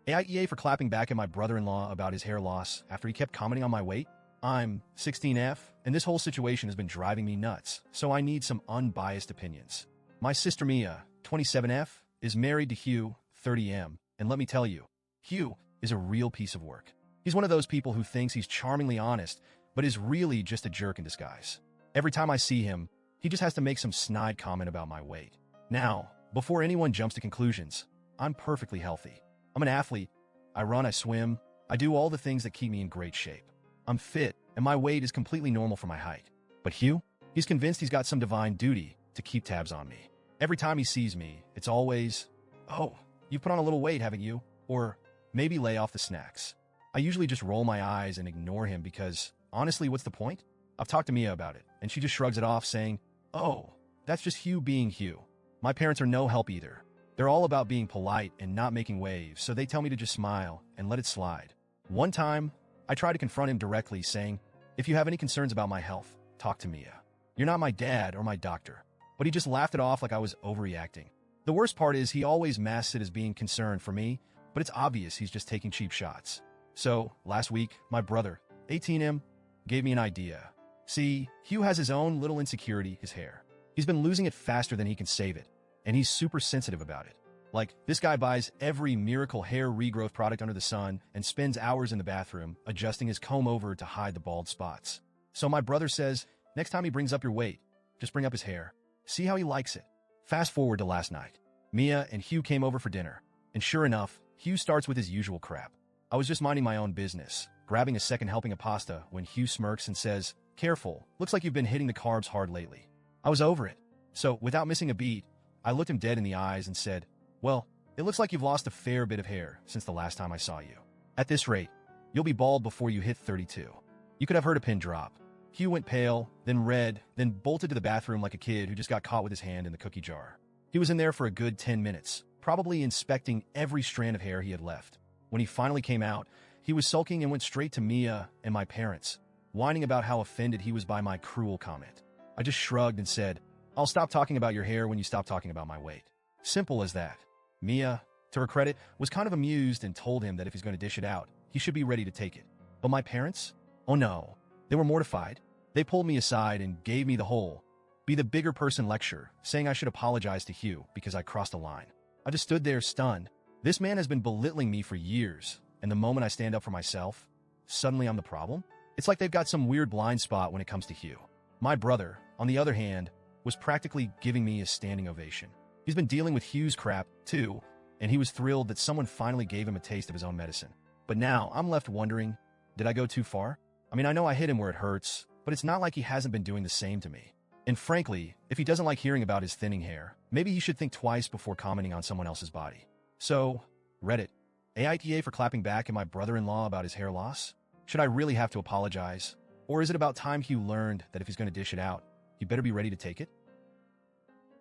AITA for clapping back at my brother-in-law about his hair loss after he kept commenting on my weight. I'm 16F, and this whole situation has been driving me nuts, so I need some unbiased opinions. My sister Mia, 27F, is married to Hugh, 30M, and let me tell you, Hugh is a real piece of work. He's one of those people who thinks he's charmingly honest, but is really just a jerk in disguise. Every time I see him, he just has to make some snide comment about my weight. Now, before anyone jumps to conclusions, I'm perfectly healthy. I'm an athlete. I run, I swim, I do all the things that keep me in great shape. I'm fit, and my weight is completely normal for my height. But Hugh? He's convinced he's got some divine duty to keep tabs on me. Every time he sees me, it's always, "Oh, you've put on a little weight, haven't you?" Or, "Maybe lay off the snacks." I usually just roll my eyes and ignore him because, honestly, what's the point? I've talked to Mia about it, and she just shrugs it off, saying, "Oh, that's just Hugh being Hugh." My parents are no help either. They're all about being polite and not making waves, so they tell me to just smile and let it slide. One time, I tried to confront him directly, saying, "If you have any concerns about my health, talk to Mia. You're not my dad or my doctor." But he just laughed it off like I was overreacting. The worst part is he always masks it as being concerned for me, but it's obvious he's just taking cheap shots. So, last week, my brother, 18M, gave me an idea. See, Hugh has his own little insecurity, his hair. He's been losing it faster than he can save it, and he's super sensitive about it. Like, this guy buys every miracle hair regrowth product under the sun and spends hours in the bathroom adjusting his comb over to hide the bald spots. So my brother says, next time he brings up your weight, just bring up his hair. See how he likes it. Fast forward to last night. Mia and Hugh came over for dinner, and sure enough, Hugh starts with his usual crap. I was just minding my own business, grabbing a second helping of pasta when Hugh smirks and says, "Careful, looks like you've been hitting the carbs hard lately." I was over it. So, without missing a beat, I looked him dead in the eyes and said, "Well, it looks like you've lost a fair bit of hair since the last time I saw you. At this rate, you'll be bald before you hit 32. You could have heard a pin drop." Hugh went pale, then red, then bolted to the bathroom like a kid who just got caught with his hand in the cookie jar. He was in there for a good 10 minutes, probably inspecting every strand of hair he had left. When he finally came out, he was sulking and went straight to Mia and my parents, whining about how offended he was by my cruel comment. I just shrugged and said, "I'll stop talking about your hair when you stop talking about my weight." Simple as that. Mia, to her credit, was kind of amused and told him that if he's going to dish it out, he should be ready to take it. But my parents? Oh no. They were mortified. They pulled me aside and gave me the whole be the bigger person lecture, saying I should apologize to Hugh because I crossed a line. I just stood there stunned. This man has been belittling me for years, and the moment I stand up for myself, suddenly I'm the problem? It's like they've got some weird blind spot when it comes to Hugh. My brother, on the other hand, was practically giving me a standing ovation. He's been dealing with Hugh's crap, too, and he was thrilled that someone finally gave him a taste of his own medicine. But now, I'm left wondering, did I go too far? I mean, I know I hit him where it hurts, but it's not like he hasn't been doing the same to me. And frankly, if he doesn't like hearing about his thinning hair, maybe he should think twice before commenting on someone else's body. So, Reddit, AITA for clapping back at my brother-in-law about his hair loss? Should I really have to apologize? Or is it about time Hugh learned that if he's going to dish it out, he better be ready to take it?